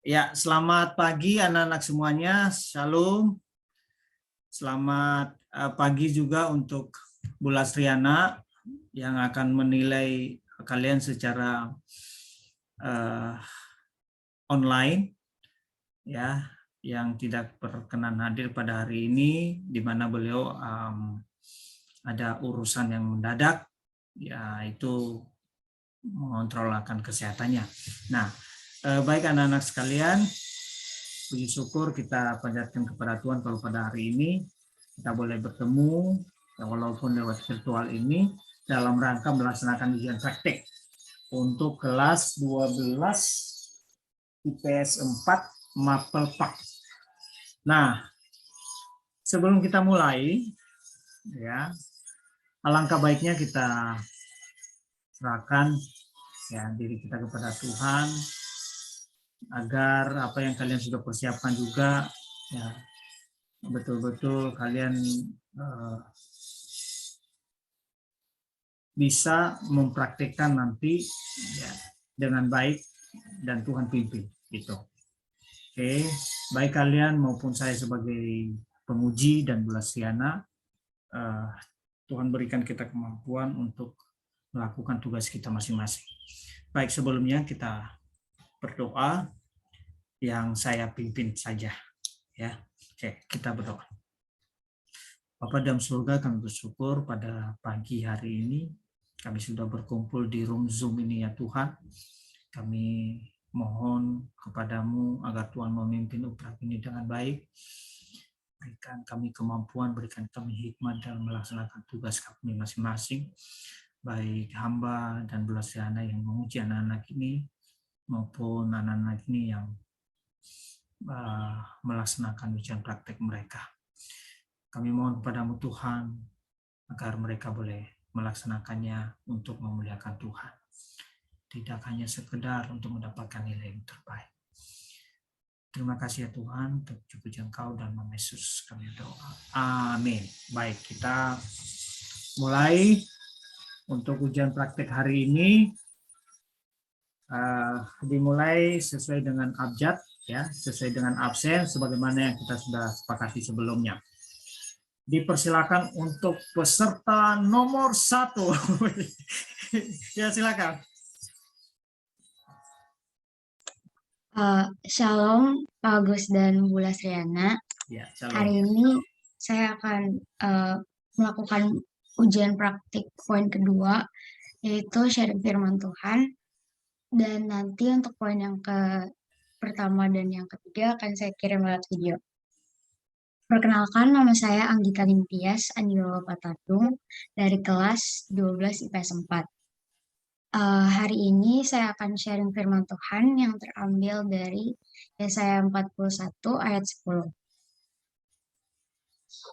Ya, selamat pagi anak-anak semuanya. Shalom. Selamat pagi juga untuk Bu Lasriana yang akan menilai kalian secara online, ya, yang tidak berkenan hadir pada hari ini, di mana beliau ada urusan yang mendadak, yaitu mengontrol akan kesehatannya. Nah, baik anak-anak sekalian, puji syukur kita panjatkan kepada Tuhan kalau pada hari ini kita boleh bertemu, ya, walaupun lewat virtual ini, dalam rangka melaksanakan ujian praktik untuk kelas 12 IPS 4 Mapel Pak. Nah, sebelum kita mulai, ya, alangkah baiknya kita serahkan ya diri kita kepada Tuhan, agar apa yang kalian sudah persiapkan juga ya betul-betul kalian bisa mempraktikkan nanti ya, dengan baik dan Tuhan pimpin gitu. Oke, baik kalian maupun saya sebagai penguji dan Bu Lasriana, Tuhan berikan kita kemampuan untuk melakukan tugas kita masing-masing. Baik, sebelumnya kita berdoa, yang saya pimpin saja ya. Oke, kita berdoa. Bapa dalam surga, kami bersyukur pada pagi hari ini kami sudah berkumpul di room Zoom ini ya Tuhan. Kami mohon kepadamu agar Tuhan memimpin upacara ini dengan baik. Berikan kami kemampuan, berikan kami hikmat dalam melaksanakan tugas kami masing-masing. Baik hamba dan Bu Lasriana yang menguji anak-anak ini maupun anak-anak ini yang melaksanakan ujian praktek mereka. Kami mohon kepadamu Tuhan agar mereka boleh melaksanakannya untuk memuliakan Tuhan. Tidak hanya sekedar untuk mendapatkan nilai yang terbaik. Terima kasih ya Tuhan, untuk pujian Engkau dan nama Yesus kami berdoa. Amin. Baik, kita mulai untuk ujian praktek hari ini. Dimulai sesuai dengan abjad, ya, sesuai dengan absen, sebagaimana yang kita sudah sepakati sebelumnya. Dipersilakan untuk peserta nomor 1. Ya, silakan. Shalom Pak Agus dan Bu Lasriana. Ya, shalom. Hari ini saya akan melakukan ujian praktik poin kedua, yaitu sharing firman Tuhan. Dan nanti untuk poin yang pertama dan yang ketiga akan saya kirim lewat video. Perkenalkan, nama saya Anggita Nintias Aniolo Patadung dari kelas 12 IPS 4. Hari ini saya akan sharing firman Tuhan yang terambil dari Yesaya 41 ayat 10.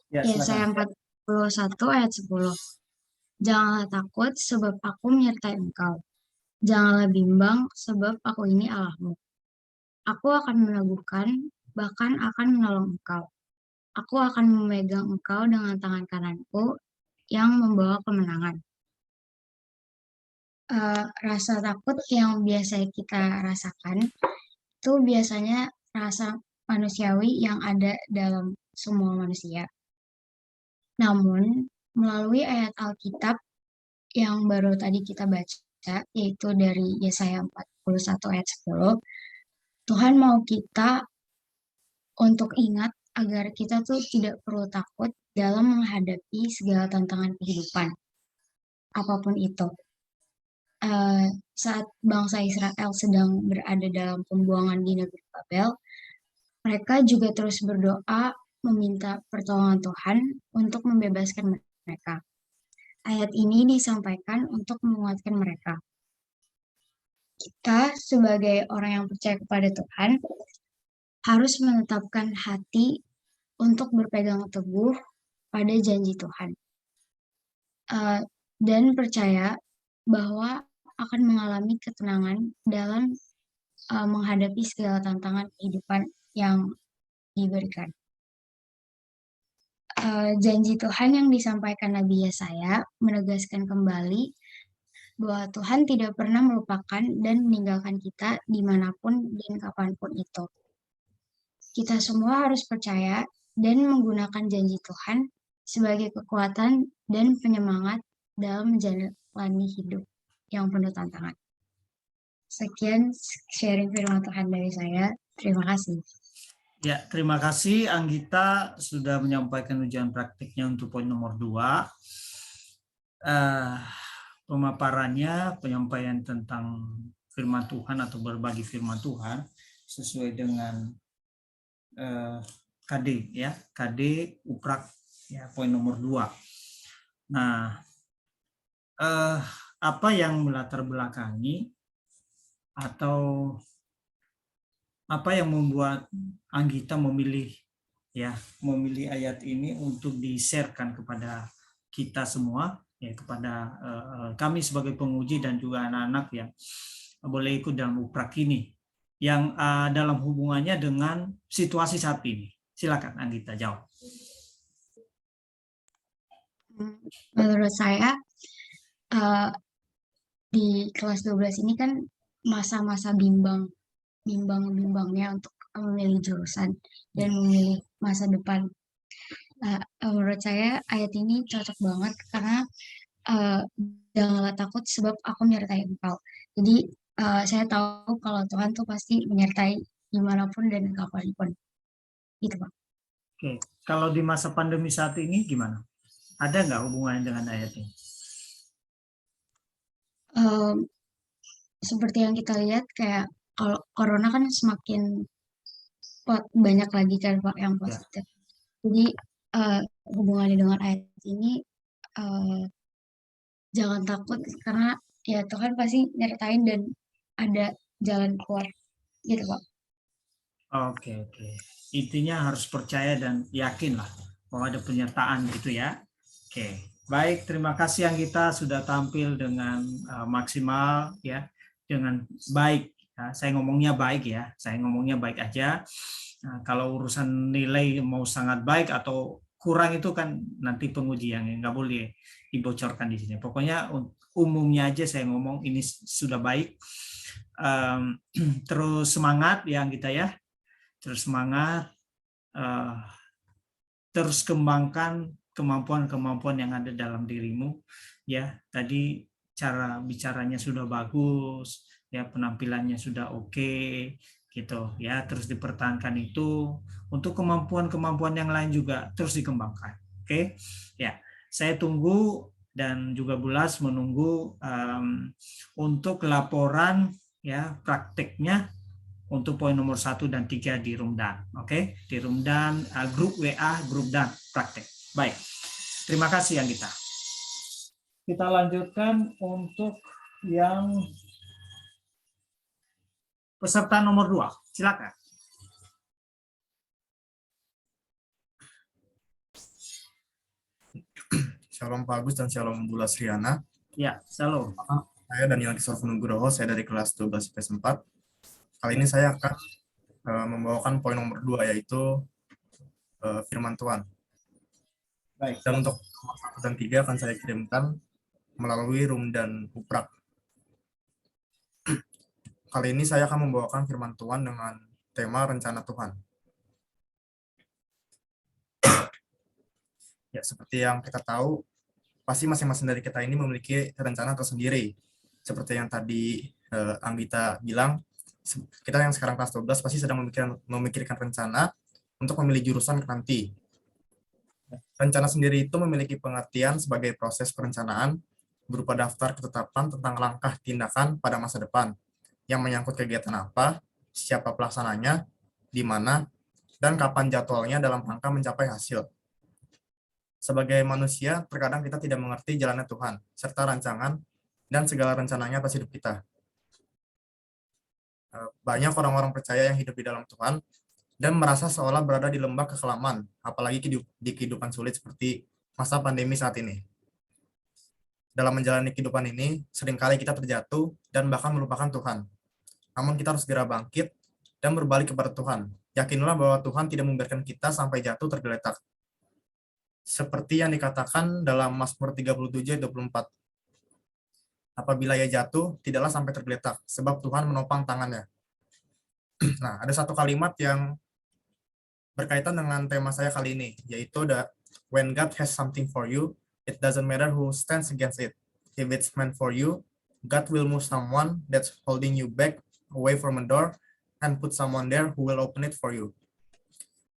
Yesaya 41 ayat 10. Janganlah takut sebab aku menyertai engkau. Janganlah bimbang sebab aku ini Allahmu. Aku akan meneguhkan, bahkan akan menolong engkau. Aku akan memegang engkau dengan tangan kananku yang membawa kemenangan. Rasa takut yang biasa kita rasakan itu biasanya rasa manusiawi yang ada dalam semua manusia. Namun, melalui ayat Alkitab yang baru tadi kita baca, yaitu dari Yesaya 41 ayat 10, Tuhan mau kita untuk ingat agar kita tuh tidak perlu takut dalam menghadapi segala tantangan kehidupan, apapun itu. Saat bangsa Israel sedang berada dalam pembuangan di negeri Babel, mereka juga terus berdoa meminta pertolongan Tuhan untuk membebaskan mereka. Ayat ini disampaikan untuk menguatkan mereka. Kita sebagai orang yang percaya kepada Tuhan harus menetapkan hati untuk berpegang teguh pada janji Tuhan. Dan percaya bahwa akan mengalami ketenangan dalam menghadapi segala tantangan kehidupan yang diberikan. Janji Tuhan yang disampaikan Nabi Yesaya menegaskan kembali bahwa Tuhan tidak pernah melupakan dan meninggalkan kita dimanapun dan kapanpun itu. Kita semua harus percaya dan menggunakan janji Tuhan sebagai kekuatan dan penyemangat dalam menjalani hidup yang penuh tantangan. Sekian sharing firman Tuhan dari saya. Terima kasih. Ya, terima kasih Anggita sudah menyampaikan ujian praktiknya untuk poin nomor 2. Pemaparannya, penyampaian tentang firman Tuhan atau berbagi firman Tuhan sesuai dengan KD ya, KD uprak ya, poin nomor 2. Nah, apa yang melatar belakangi atau apa yang membuat Anggita memilih ayat ini untuk di-sharekan kepada kita semua, ya, kepada kami sebagai penguji dan juga anak-anak yang boleh ikut dalam uprak ini yang dalam hubungannya dengan situasi saat ini. Silakan Anggita jawab. Menurut saya di kelas 12 ini kan masa-masa bimbangnya untuk memilih jurusan dan memilih masa depan. Menurut saya ayat ini cocok banget karena janganlah takut sebab aku menyertai engkau. Jadi saya tahu kalau Tuhan tuh pasti menyertai dimanapun dan kapanpun. Gitu, Pak. Oke, kalau di masa pandemi saat ini gimana? Ada nggak hubungannya dengan ayat ini? Seperti yang kita lihat kayak kalau corona kan semakin banyak lagi kan Pak yang positif. Jadi hubungannya dengan ayat ini jangan takut karena ya Tuhan pasti nyertain dan ada jalan keluar gitu Pak. Oke. Intinya harus percaya dan yakin lah bahwa ada penyertaan gitu ya. Oke. Baik, terima kasih yang kita sudah tampil dengan maksimal ya, dengan baik. Ya, saya ngomongnya baik ya, saya ngomongnya baik aja. Nah, kalau urusan nilai mau sangat baik atau kurang itu kan nanti penguji yang nggak boleh dibocorkan di sini. Pokoknya umumnya aja saya ngomong ini sudah baik. Terus semangat yang kita ya, terus semangat, terus kembangkan kemampuan-kemampuan yang ada dalam dirimu ya. Tadi cara bicaranya sudah bagus ya, penampilannya sudah oke gitu ya, terus dipertahankan itu. Untuk kemampuan-kemampuan yang lain juga terus dikembangkan. Oke ya, saya tunggu dan juga Bulas menunggu untuk laporan ya prakteknya untuk poin nomor 1 dan 3 di Rumdan. Oke, di Rumdan grup WA grup dan praktek. Baik. Terima kasih yang kita lanjutkan untuk yang peserta nomor 2. Silakan. Shalom Pak Agus dan Shalom Bu Lasriana. Ya, shalom. Saya Daniel Kisor Nugroho, saya dari kelas 12 IPS 4. Kali ini saya akan membawakan poin nomor 2, yaitu firman Tuhan. Baik. Dan untuk nomor 1 dan 3 akan saya kirimkan melalui Rumdan Uprak. Kali ini saya akan membawakan firman Tuhan dengan tema rencana Tuhan. Ya, seperti yang kita tahu, pasti masing-masing dari kita ini memiliki rencana tersendiri. Seperti yang tadi Anggita bilang, kita yang sekarang kelas 12 pasti sedang memikirkan rencana untuk memilih jurusan nanti. Rencana sendiri itu memiliki pengertian sebagai proses perencanaan berupa daftar ketetapan tentang langkah tindakan pada masa depan yang menyangkut kegiatan apa, siapa pelaksananya, di mana, dan kapan jadwalnya dalam rangka mencapai hasil. Sebagai manusia, terkadang kita tidak mengerti jalannya Tuhan, serta rancangan dan segala rencananya atas hidup kita. Banyak orang-orang percaya yang hidup di dalam Tuhan dan merasa seolah berada di lembah kekelaman, apalagi di kehidupan sulit seperti masa pandemi saat ini. Dalam menjalani kehidupan ini, seringkali kita terjatuh dan bahkan melupakan Tuhan. Namun kita harus segera bangkit dan berbalik kepada Tuhan. Yakinlah bahwa Tuhan tidak membiarkan kita sampai jatuh tergeletak. Seperti yang dikatakan dalam Mazmur 37 ayat 24. Apabila ia jatuh, tidaklah sampai tergeletak, sebab Tuhan menopang tangannya. Nah, ada satu kalimat yang berkaitan dengan tema saya kali ini, yaitu when God has something for you, it doesn't matter who stands against it. If it's meant for you, God will move someone that's holding you back away from a door and put someone there who will open it for you.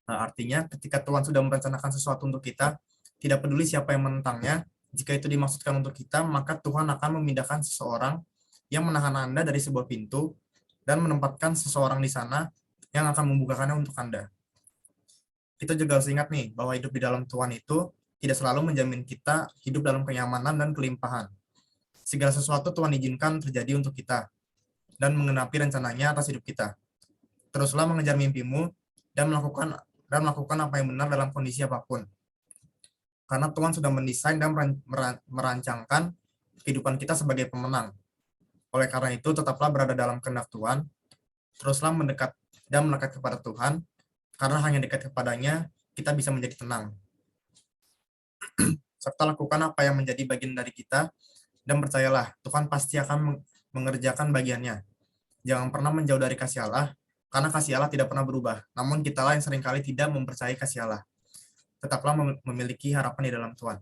Nah, artinya ketika Tuhan sudah merencanakan sesuatu untuk kita, tidak peduli siapa yang menentangnya, jika itu dimaksudkan untuk kita, maka Tuhan akan memindahkan seseorang yang menahan Anda dari sebuah pintu dan menempatkan seseorang di sana yang akan membukakannya untuk Anda. Kita juga harus ingat nih, bahwa hidup di dalam Tuhan itu tidak selalu menjamin kita hidup dalam kenyamanan dan kelimpahan. Segala sesuatu Tuhan izinkan terjadi untuk kita dan mengenapi rencananya atas hidup kita. Teruslah mengejar mimpimu dan melakukan apa yang benar dalam kondisi apapun. Karena Tuhan sudah mendesain dan merancangkan kehidupan kita sebagai pemenang. Oleh karena itu, tetaplah berada dalam kehendak Tuhan, teruslah mendekat dan melekat kepada Tuhan, karena hanya dekat kepadanya, kita bisa menjadi tenang. Serta lakukan apa yang menjadi bagian dari kita, dan percayalah, Tuhan pasti akan mengerjakan bagiannya. Jangan pernah menjauh dari kasih Allah, karena kasih Allah tidak pernah berubah, namun kitalah yang seringkali tidak mempercayai kasih Allah. Tetaplah memiliki harapan di dalam Tuhan.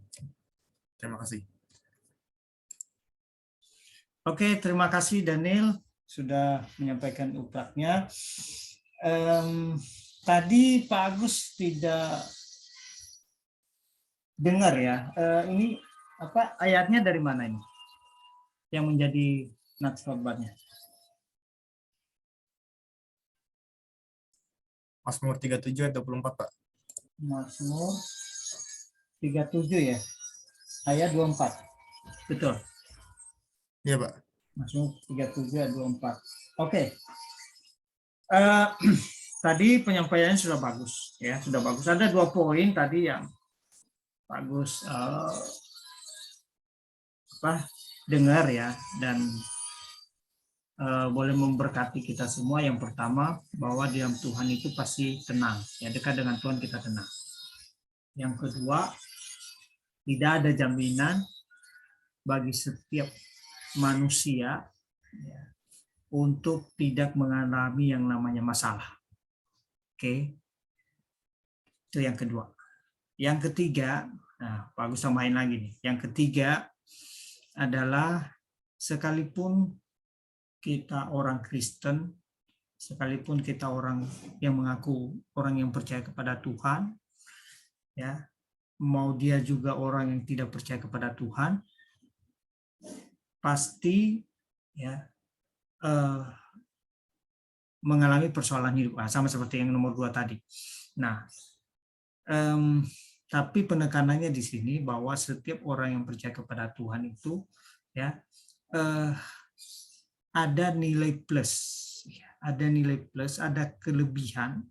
Terima kasih. Oke, terima kasih Daniel sudah menyampaikan upratnya. Tadi Pak Agus tidak dengar ya. Ini apa ayatnya dari mana ini? Yang menjadi nats khotbahnya. Mazmur 37 ayat 24, Pak. Mazmur 37 ya. Ayat 24. Betul. Iya, Pak. Mazmur 37 ayat 24. Oke. Tadi penyampaiannya sudah bagus ya, sudah bagus. Ada 2 poin tadi yang bagus dengar ya, dan boleh memberkati kita semua. Yang pertama, bahwa di dalam Tuhan itu pasti tenang ya, dekat dengan Tuhan kita tenang. Yang kedua, tidak ada jaminan bagi setiap manusia ya, untuk tidak mengalami yang namanya masalah. Oke, itu yang kedua. Yang ketiga, nah, bagus tambahin lagi nih. Yang ketiga adalah sekalipun kita orang Kristen, sekalipun kita orang yang mengaku orang yang percaya kepada Tuhan, ya, mau dia juga orang yang tidak percaya kepada Tuhan, pasti ya mengalami persoalan hidup, sama seperti yang nomor 2 tadi. Nah, tapi penekanannya di sini bahwa setiap orang yang percaya kepada Tuhan itu ya ada nilai plus, ada nilai plus, ada kelebihan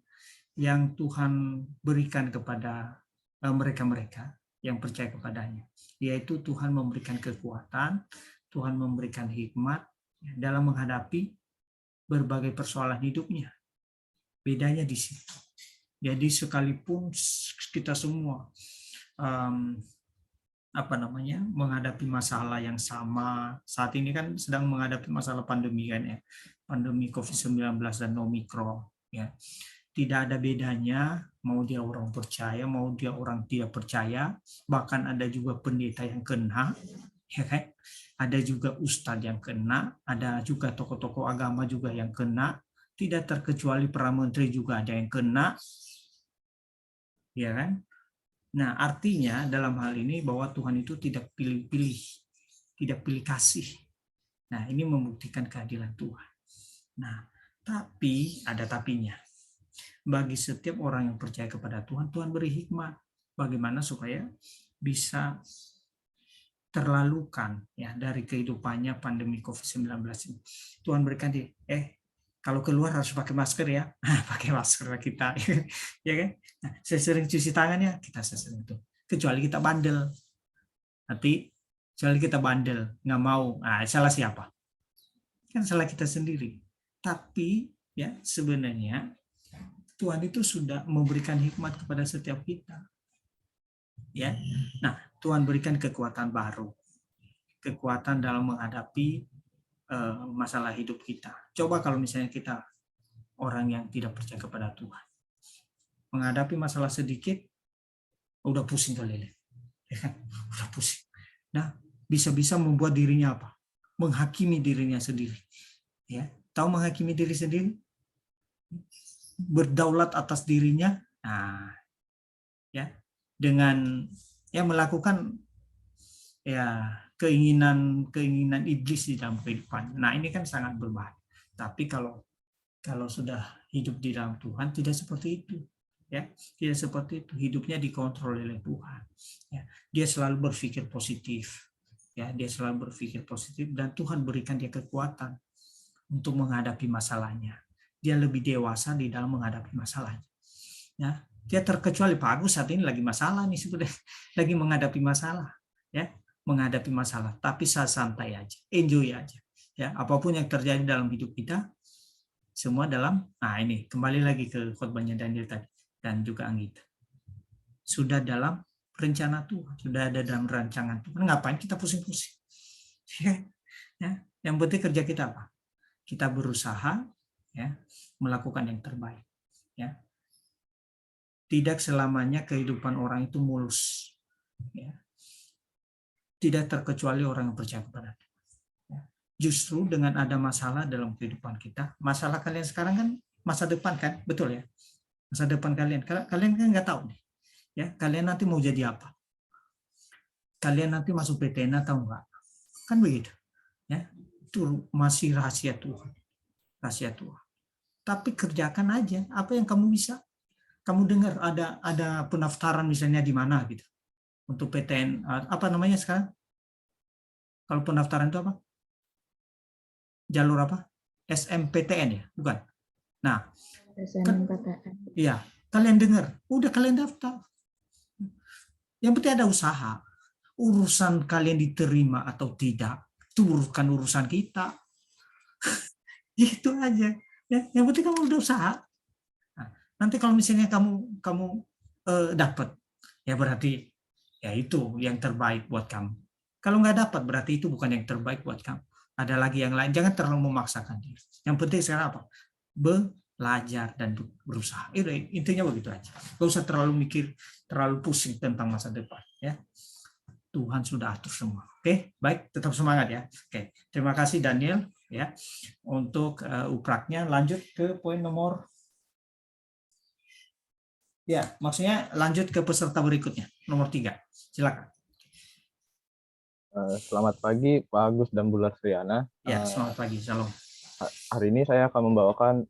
yang Tuhan berikan kepada mereka-mereka yang percaya kepadanya, yaitu Tuhan memberikan kekuatan, Tuhan memberikan hikmat dalam menghadapi berbagai persoalan hidupnya. Bedanya di situ. Jadi sekalipun kita semua menghadapi masalah yang sama, saat ini kan sedang menghadapi masalah pandemi kan ya, pandemi COVID-19 dan Omikron ya. Tidak ada bedanya mau dia orang percaya, mau dia orang tidak percaya, bahkan ada juga pendeta yang kena, ya kan? Ada juga ustadz yang kena, ada juga tokoh-tokoh agama juga yang kena, tidak terkecuali perdana menteri juga ada yang kena, ya kan? Nah, artinya dalam hal ini bahwa Tuhan itu tidak pilih-pilih, tidak pilih kasih. Nah, ini membuktikan keadilan Tuhan. Nah, tapi ada tapinya. Bagi setiap orang yang percaya kepada Tuhan, Tuhan beri hikmat bagaimana supaya bisa terlalukan ya dari kehidupannya pandemi COVID-19 ini. Tuhan berikan kalau keluar harus pakai masker ya, pakai masker kita, ya kan? Nah, sesering cuci tangannya kita sesering itu. Kecuali kita bandel, kecuali kita bandel, nggak mau, salah siapa? Kan salah kita sendiri. Tapi ya sebenarnya Tuhan itu sudah memberikan hikmat kepada setiap kita. Ya, nah Tuhan berikan kekuatan baru. kekuatan dalam menghadapi masalah hidup kita. Coba kalau misalnya kita orang yang tidak percaya kepada Tuhan, menghadapi masalah sedikit, udah pusing kali, udah pusing. Nah, bisa-bisa membuat dirinya apa? Menghakimi dirinya sendiri. Ya, tahu menghakimi diri sendiri? Berdaulat atas dirinya. Nah, ya, dengan ya melakukan ya keinginan iblis di dalam kehidupan. Nah, ini kan sangat berbahaya. Tapi kalau sudah hidup di dalam Tuhan tidak seperti itu. Ya, tidak seperti itu. Hidupnya dikontrol oleh Tuhan. Ya, dia selalu berpikir positif. Ya, dia selalu berpikir positif dan Tuhan berikan dia kekuatan untuk menghadapi masalahnya. Dia lebih dewasa di dalam menghadapi masalahnya. Ya, dia terkecuali Pak Agus saat ini lagi masalah nih sudah lagi menghadapi masalah, ya, menghadapi masalah. Tapi santai aja, enjoy aja. Ya, apapun yang terjadi dalam hidup kita, semua dalam. Nah ini kembali lagi ke khotbahnya Daniel tadi dan juga Anggita. Sudah dalam rencana Tuhan, sudah ada dalam rancangan Tuhan. Ngapain kita pusing-pusing? Ya, yang penting kerja kita apa? Kita berusaha ya melakukan yang terbaik. Ya, tidak selamanya kehidupan orang itu mulus. Ya. Tidak terkecuali orang yang percaya kepada Tuhan. Ya. Justru dengan ada masalah dalam kehidupan kita, masalah kalian sekarang kan masa depan kan, betul ya? Masa depan kalian kan nggak tahu nih. Ya, kalian nanti mau jadi apa? Kalian nanti masuk PTN atau enggak? Kan begitu. Ya, itu masih rahasia Tuhan. Rahasia Tuhan. Tapi kerjakan aja apa yang kamu bisa. Kamu dengar ada pendaftaran misalnya di mana gitu untuk PTN apa namanya sekarang? Kalau pendaftaran itu apa? Jalur apa? SMPTN ya, bukan? Nah, SNMPTN. Iya, kalian dengar, udah kalian daftar. Yang penting ada usaha. Urusan kalian diterima atau tidak, itu bukan urusan kita. Itu aja. Ya, yang penting kamu udah usaha. Nah, nanti kalau misalnya kamu dapat, ya berarti ya itu yang terbaik buat kamu. Kalau nggak dapat, berarti itu bukan yang terbaik buat kamu. Ada lagi yang lain. Jangan terlalu memaksakan diri. Yang penting sekarang apa? Belajar dan berusaha. Intinya begitu aja. Gak usah terlalu mikir, terlalu pusing tentang masa depan. Ya, Tuhan sudah atur semua. Oke, baik. Tetap semangat ya. Oke, terima kasih Daniel ya untuk upraknya. Lanjut ke poin nomor. Ya, maksudnya lanjut ke peserta berikutnya, nomor 3. Silakan. Selamat pagi Pak Agus dan Bu Lasriana. Ya, selamat pagi. Shalom. Hari ini saya akan membawakan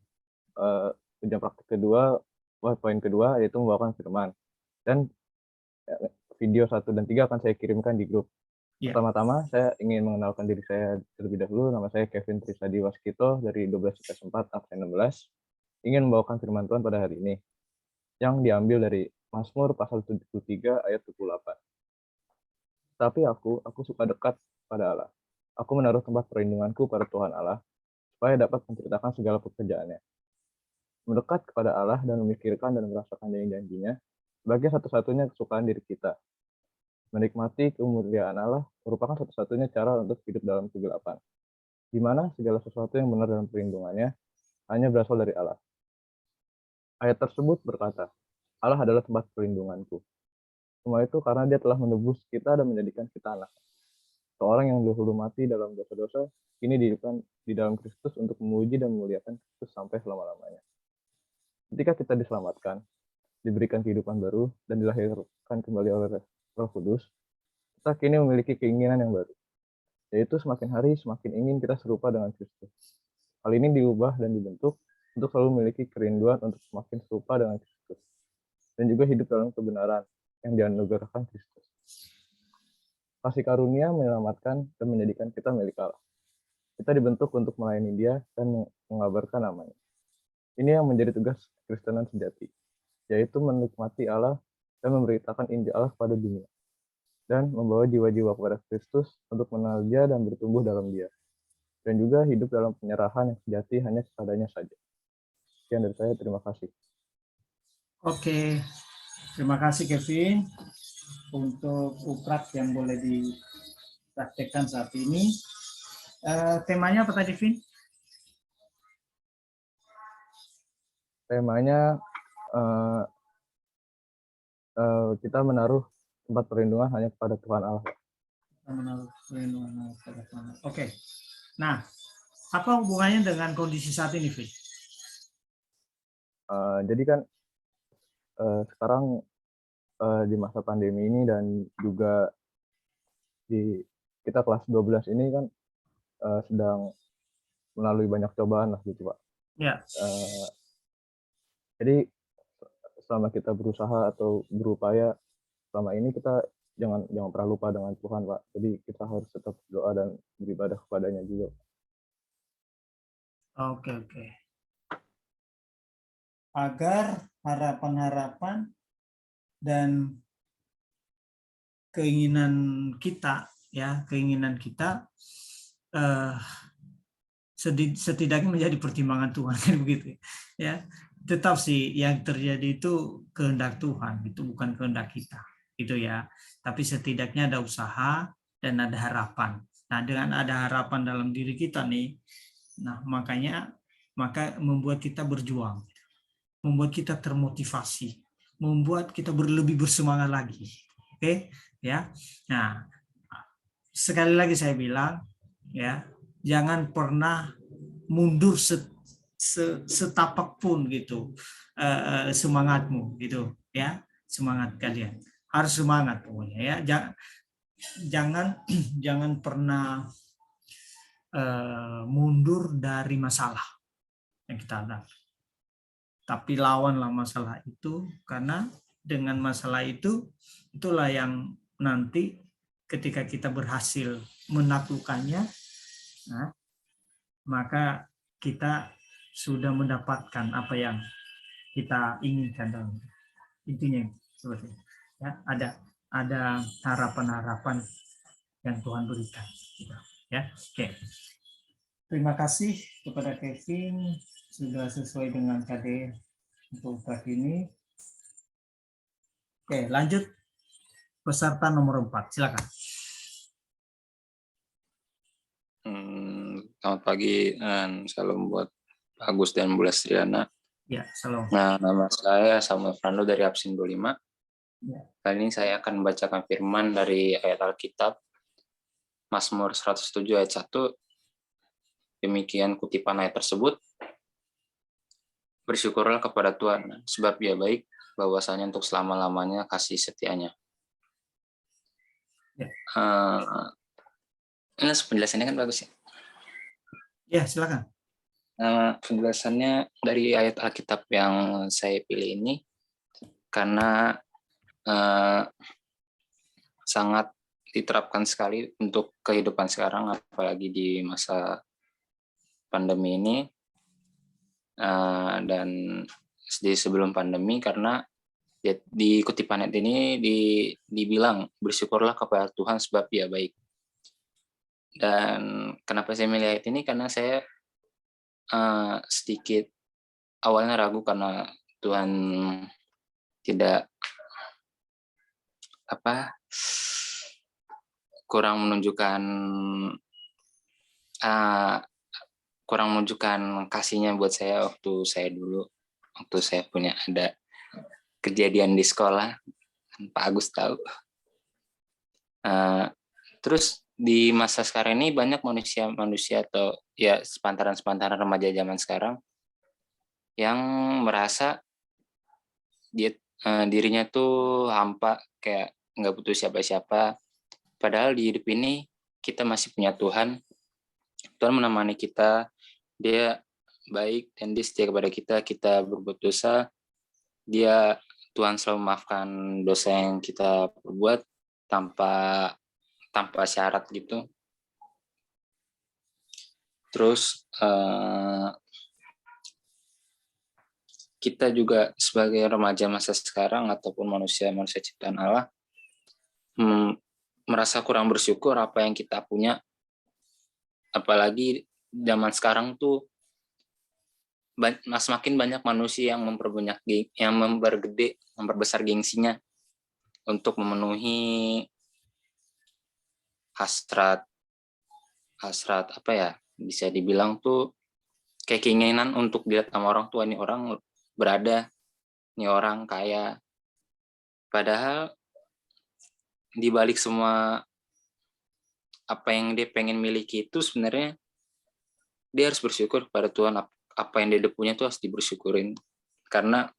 ujian praktik kedua, poin kedua, yaitu membawakan firman. Dan video 1 dan 3 akan saya kirimkan di grup. Ya. Pertama-tama saya ingin mengenalkan diri saya terlebih dahulu. Nama saya Kevin Trisadi Waskito dari 12 IPS 4 absen 16. Ingin membawakan firman Tuhan pada hari ini yang diambil dari Mazmur pasal 73 ayat 28. Tapi aku suka dekat pada Allah. Aku menaruh tempat perlindunganku pada Tuhan Allah, supaya dapat menceritakan segala pekerjaannya. Mendekat kepada Allah dan memikirkan dan merasakan janji-janjinya sebagai satu-satunya kesukaan diri kita. Menikmati kemuliaan Allah merupakan satu-satunya cara untuk hidup dalam kegelapan, di mana segala sesuatu yang benar dalam perlindungannya hanya berasal dari Allah. Ayat tersebut berkata, Allah adalah tempat perlindunganku. Semua itu karena Dia telah menebus kita dan menjadikan kita anak. Seorang yang dahulu mati dalam dosa-dosa, kini dihidupkan di dalam Kristus untuk memuji dan memuliakan Kristus sampai selama-lamanya. Ketika kita diselamatkan, diberikan kehidupan baru, dan dilahirkan kembali oleh Roh Kudus, kita kini memiliki keinginan yang baru, yaitu semakin hari semakin ingin kita serupa dengan Kristus. Hal ini diubah dan dibentuk untuk selalu memiliki kerinduan untuk semakin serupa dengan Kristus, dan juga hidup dalam kebenaran yang dianugerahkan Kristus. Kasih karunia menyelamatkan dan menjadikan kita milik Allah. Kita dibentuk untuk melayani Dia dan mengabarkan namanya. Ini yang menjadi tugas Kristenan sejati, yaitu menikmati Allah dan memberitakan Injil Allah kepada dunia, dan membawa jiwa-jiwa kepada Kristus untuk mengenal Dia dan bertumbuh dalam Dia, dan juga hidup dalam penyerahan yang sejati hanya seadanya saja. Sekian dari saya, terima kasih. Oke, terima kasih Kevin untuk uprak yang boleh praktekkan saat ini. Temanya apa tadi, Vin? Temanya kita menaruh tempat perlindungan hanya kepada Tuhan Allah. Menaruh perlindungan kepada Tuhan. Oke. Nah, apa hubungannya dengan kondisi saat ini, Vin? Jadi kan sekarang di masa pandemi ini dan juga di kita kelas 12 ini kan sedang melalui banyak cobaan lah gitu Pak. Ya. Jadi selama kita berusaha atau berupaya selama ini kita jangan pernah lupa dengan Tuhan Pak. Jadi kita harus tetap doa dan beribadah kepadanya juga. Oke. Agar harapan-harapan dan keinginan kita setidaknya menjadi pertimbangan Tuhan, kan begitu ya. Tetap sih yang terjadi itu kehendak Tuhan, itu bukan kehendak kita, gitu ya. Tapi setidaknya ada usaha dan ada harapan. Nah, dengan ada harapan dalam diri kita nih, nah maka membuat kita berjuang, membuat kita termotivasi, membuat kita lebih bersemangat lagi. Oke, ya. Nah, sekali lagi saya bilang, ya, jangan pernah mundur setapak pun gitu semangatmu gitu ya, semangat kalian harus semangat pokoknya ya. Jangan pernah mundur dari masalah yang kita hadapi, tapi lawanlah masalah itu, karena dengan masalah itulah yang nanti ketika kita berhasil menaklukkannya, nah, maka kita sudah mendapatkan apa yang kita inginkan dalam intinya seperti itu. Ya, ada harapan-harapan yang Tuhan berikan gitu, ya. Oke. Terima kasih kepada Kevin sudah sesuai dengan KD untuk pagi ini. Oke, lanjut peserta nomor 4, silakan. Selamat pagi dan salam buat Agus dan Bu Lestriana. Ya, salam. Nah, nama saya Samuel Fernando dari Absin 25. Ya. Kali ini saya akan membacakan firman dari ayat Alkitab Mazmur 107 ayat 1. Demikian kutipan ayat tersebut. Bersyukurlah kepada Tuhan, sebab Dia baik, bahwasanya untuk selama-lamanya kasih setianya. Ya. Ini penjelasannya kan bagus ya? Ya, silakan. Penjelasannya dari ayat Alkitab yang saya pilih ini karena sangat diterapkan sekali untuk kehidupan sekarang, apalagi di masa pandemi ini dan di sebelum pandemi, karena di kutipan ayat ini dibilang bersyukurlah kepada Tuhan sebab Dia baik. Dan kenapa saya milih ayat ini, karena saya sedikit awalnya ragu karena Tuhan tidak kurang menunjukkan kasihnya buat saya waktu saya punya ada kejadian di sekolah, Pak Agus tahu. Terus di masa sekarang ini banyak manusia atau ya sepantaran remaja zaman sekarang yang merasa dirinya tuh hampa, kayak nggak butuh siapa-siapa. Padahal di hidup ini kita masih punya Tuhan. Tuhan menemani kita, Dia baik dan Dia setia kepada kita. Kita berbuat dosa, Tuhan selalu memaafkan dosa yang kita perbuat tanpa syarat gitu. Terus kita juga sebagai remaja masa sekarang ataupun manusia ciptaan Allah merasa kurang bersyukur apa yang kita punya, apalagi zaman sekarang tuh semakin banyak manusia yang memperbesar gengsinya untuk memenuhi hasrat apa ya, bisa dibilang tuh kayak keinginan untuk dilihat sama orang tua, nih orang berada, nih orang kaya. Padahal di balik semua apa yang dia pengen miliki itu sebenarnya dia harus bersyukur kepada Tuhan. Apa yang dia punya tuh harus dibersyukurin, karena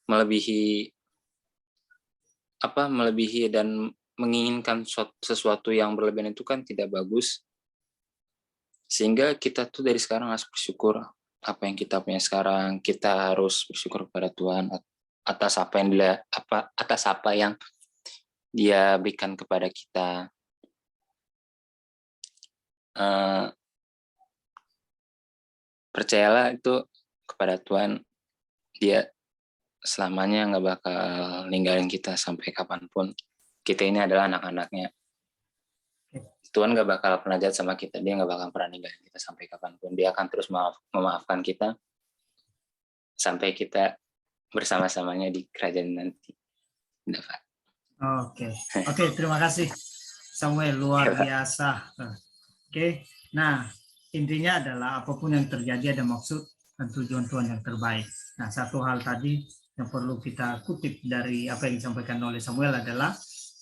melebihi dan menginginkan sesuatu yang berlebihan itu kan tidak bagus. Sehingga kita tuh dari sekarang harus bersyukur apa yang kita punya sekarang. Kita harus bersyukur kepada Tuhan atas apa yang dia berikan kepada kita. Percayalah itu kepada Tuhan, dia selamanya nggak bakal ninggalin kita sampai kapanpun. Kita ini adalah anak-anaknya. Tuhan nggak bakal pernah jahat sama kita, dia nggak bakal pernah ninggalin kita sampai kapanpun. Dia akan terus memaafkan kita sampai kita bersama-samanya di kerajaan nanti. Oke, terima kasih Samuel, luar biasa. Oke, nah intinya adalah apapun yang terjadi ada maksud dan tujuan Tuhan yang terbaik. Nah, satu hal tadi yang perlu kita kutip dari apa yang disampaikan oleh Samuel adalah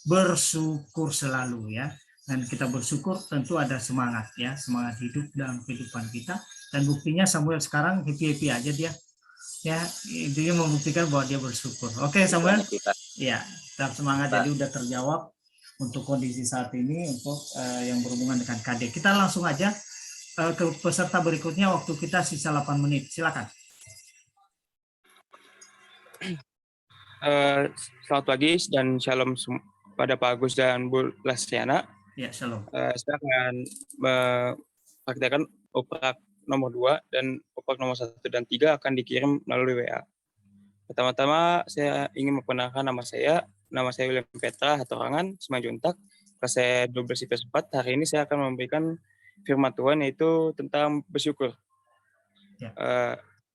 bersyukur selalu ya. Dan kita bersyukur tentu ada semangat ya, semangat hidup dalam kehidupan kita. Dan buktinya Samuel sekarang happy-happy aja dia. Ya, intinya membuktikan bahwa dia bersyukur. Oke, Samuel. Ya, tetap semangat. Jadi udah terjawab untuk kondisi saat ini untuk yang berhubungan dengan KD. Kita langsung aja ke peserta berikutnya, waktu kita sisa 8 menit. Silakan. Selamat pagi dan shalom pada Pak Agus dan Bu Lastiana. Ya, shalom. Saya akan mempraktikkan operak nomor 2 dan operak nomor 1 dan 3 akan dikirim melalui WA. Pertama-tama saya ingin memperkenalkan nama saya. Nama saya William Petra Hatorangan, Simanjuntak, kelas 12 IPS 4. Hari ini saya akan memberikan firman Tuhan, yaitu tentang bersyukur. Ya.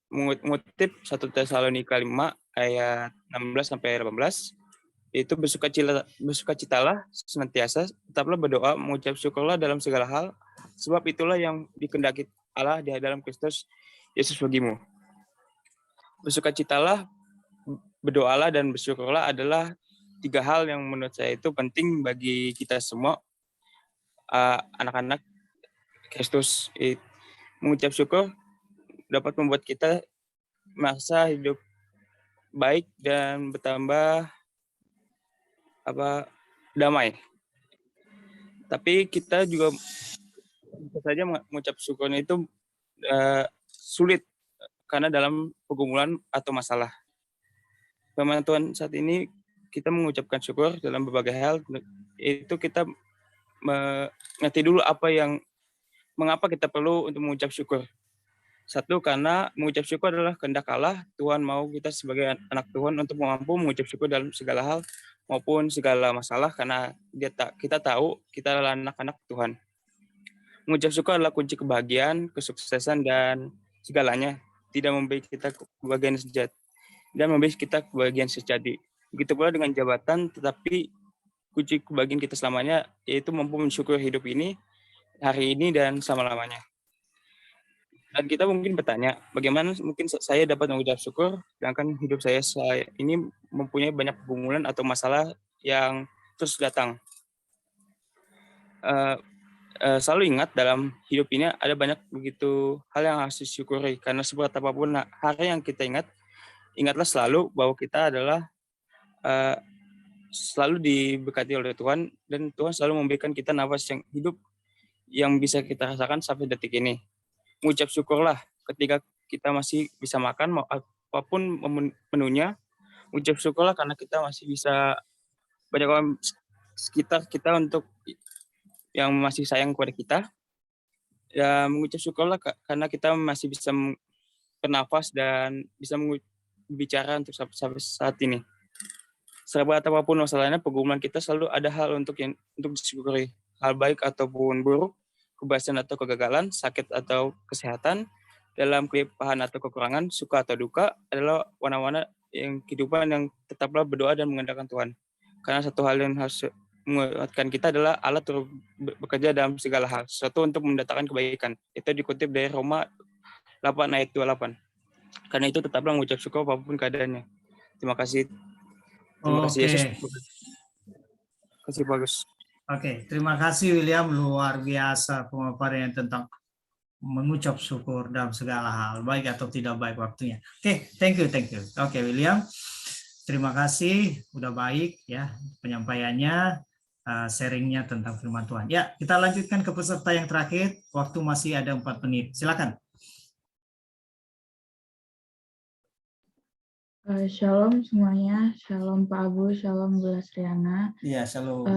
Mengutip 1 Tesalonika 5 ayat 16-18, yaitu bersukacitalah senantiasa, tetaplah berdoa, mengucap syukurlah dalam segala hal, sebab itulah yang dikehendaki Allah di dalam Kristus Yesus bagimu. Bersukacitalah, berdoalah, dan bersyukurlah adalah 3 hal yang menurut saya itu penting bagi kita semua, anak-anak Kristus. Mengucap syukur dapat membuat kita merasa hidup baik dan bertambah damai. Tapi kita juga bisa saja mengucap syukurnya itu sulit karena dalam pergumulan atau masalah. Firman Tuhan saat ini kita mengucapkan syukur dalam berbagai hal, itu kita mengerti dulu mengapa kita perlu untuk mengucap syukur. Satu, karena mengucap syukur adalah kehendak Allah. Tuhan mau kita sebagai anak Tuhan untuk mampu mengucap syukur dalam segala hal maupun segala masalah, karena kita tahu kita adalah anak-anak Tuhan. Mengucap syukur adalah kunci kebahagiaan, kesuksesan, dan segalanya. Tidak memberi kita kebahagiaan sejati dan memberi kita kebahagiaan sejati. Begitu pula dengan jabatan, tetapi kunci kebahagiaan kita selamanya yaitu mampu mensyukur hidup ini, hari ini, dan selama-lamanya. Dan kita mungkin bertanya, bagaimana mungkin saya dapat mengucap syukur, sedangkan hidup saya ini mempunyai banyak pergumulan atau masalah yang terus datang. Selalu ingat, dalam hidup ini ada banyak begitu hal yang harus disyukuri, karena seberat apapun hari yang kita ingatlah selalu bahwa kita adalah selalu diberkati oleh Tuhan, dan Tuhan selalu memberikan kita nafas yang hidup yang bisa kita rasakan sampai detik ini. Mengucap syukurlah ketika kita masih bisa makan, apapun menunya. Mengucap syukurlah karena kita masih bisa, banyak orang sekitar kita untuk yang masih sayang kepada kita. Ya, mengucap syukurlah karena kita masih bisa bernafas dan bisa berbicara untuk sampai saat ini. Seberat apapun masalahnya, pergumulan kita selalu ada hal untuk disyukuri. Hal baik ataupun buruk, keberhasilan atau kegagalan, sakit atau kesehatan, dalam kelimpahan atau kekurangan, suka atau duka, adalah warna-warna yang kehidupan yang tetaplah berdoa dan mengandalkan Tuhan. Karena satu hal yang harus menguatkan kita adalah Allah turut bekerja dalam segala hal, sesuatu untuk mendatangkan kebaikan. Itu dikutip dari Roma 8 ayat 28. Karena itu tetaplah mengucap syukur apapun keadaannya. Terima kasih. Terima kasih Oke. Yesus. Terima kasih bagus. Oke, terima kasih William, luar biasa pemaparannya tentang mengucap syukur dalam segala hal, baik atau tidak baik waktunya. Oke, thank you. Oke, William, terima kasih, udah baik ya penyampaiannya, sharingnya tentang firman Tuhan. Ya, kita lanjutkan ke peserta yang terakhir, waktu masih ada 4 menit, silakan. Shalom semuanya, shalom Pak Abu, shalom Bu Lasriana. Iya, shalom.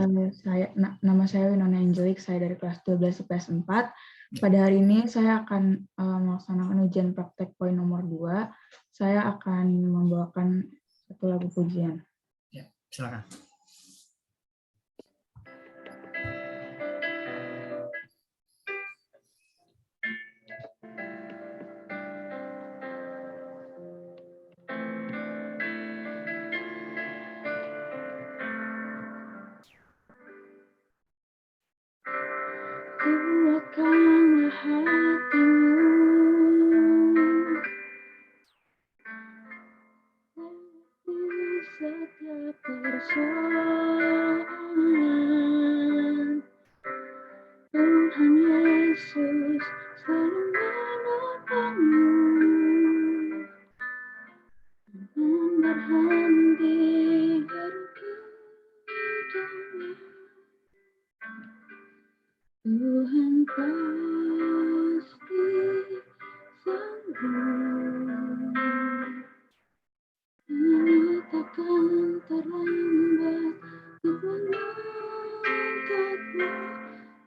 Nama saya Winona Angelic, saya dari kelas 12 IPS 4. Pada hari ini saya akan melaksanakan ujian praktek poin nomor 2. Saya akan membawakan satu lagu pujian. Ya, silakan. Kuatkanlah hatimu, lewati setiap persoalan. Tuhan Yesus selalu menolongmu, jangan berhenti berdoa. Tuhan pasti sanggup, hanya takkan terlambat untuk mengangkatmu.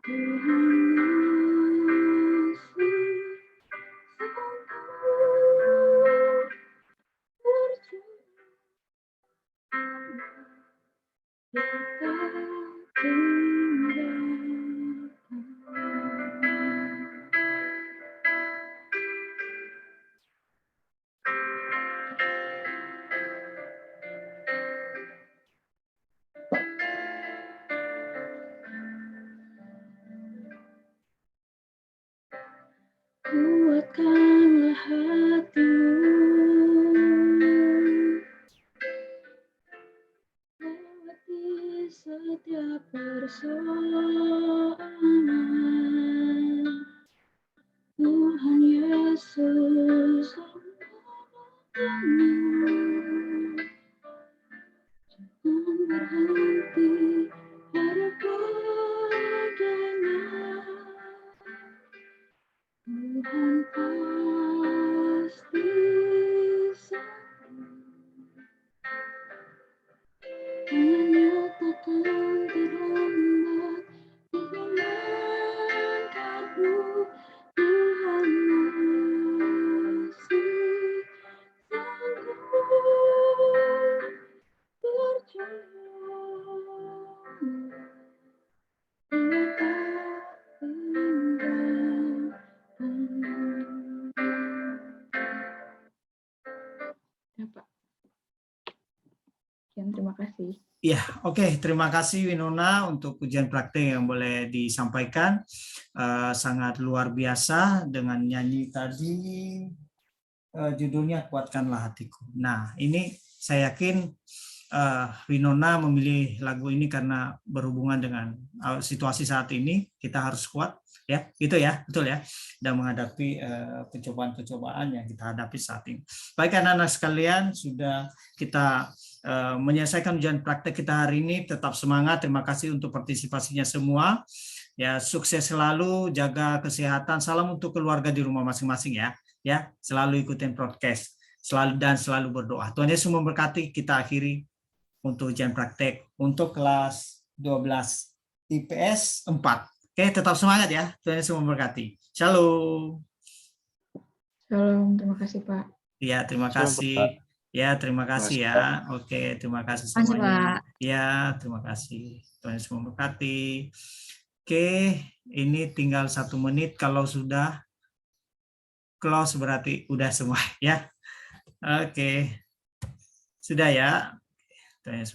Tuhan masih sanggup, percaya kita tinggalkan. Kuatkanlah hatimu, lewati setiap persoalan. Tuhan Yesus menolongmu, jangan berhenti harap padanya. Tuhan pasti sanggup, hanya takkan terlambat untuk mengangkatmu. Tuhan masih sanggup, percaya Dia tak tinggalkan. Ya, Pak. Sekian, terima kasih. Ya, oke. Terima kasih Winona untuk ujian praktik yang boleh disampaikan. Sangat luar biasa dengan nyanyi tadi, judulnya Kuatkanlah Hatiku. Nah, ini saya yakin Winona memilih lagu ini karena berhubungan dengan situasi saat ini. Kita harus kuat, ya, gitu ya, betul ya, dan menghadapi pencobaan-pencobaan yang kita hadapi saat ini. Baik anak-anak sekalian, sudah kita menyelesaikan ujian praktek kita hari ini. Tetap semangat. Terima kasih untuk partisipasinya semua. Ya, sukses selalu, jaga kesehatan. Salam untuk keluarga di rumah masing-masing ya. Ya, selalu ikutin podcast. Selalu berdoa. Tuhan Yesus memberkati. Kita akhiri untuk ujian praktek untuk kelas 12 IPS 4. Oke, tetap semangat ya. Tuhan Yesus memberkati. Shalom. Shalom, terima kasih Pak. Ya, terima Shalom, kasih. Pak. Ya, terima kasih ya. Oke, terima kasih semuanya. Ya, terima kasih. Tuhan Yesus memberkati. Oke, ini tinggal 1 menit. Kalau sudah close berarti udah semua ya. Oke. Sudah ya. Tuhan Yesus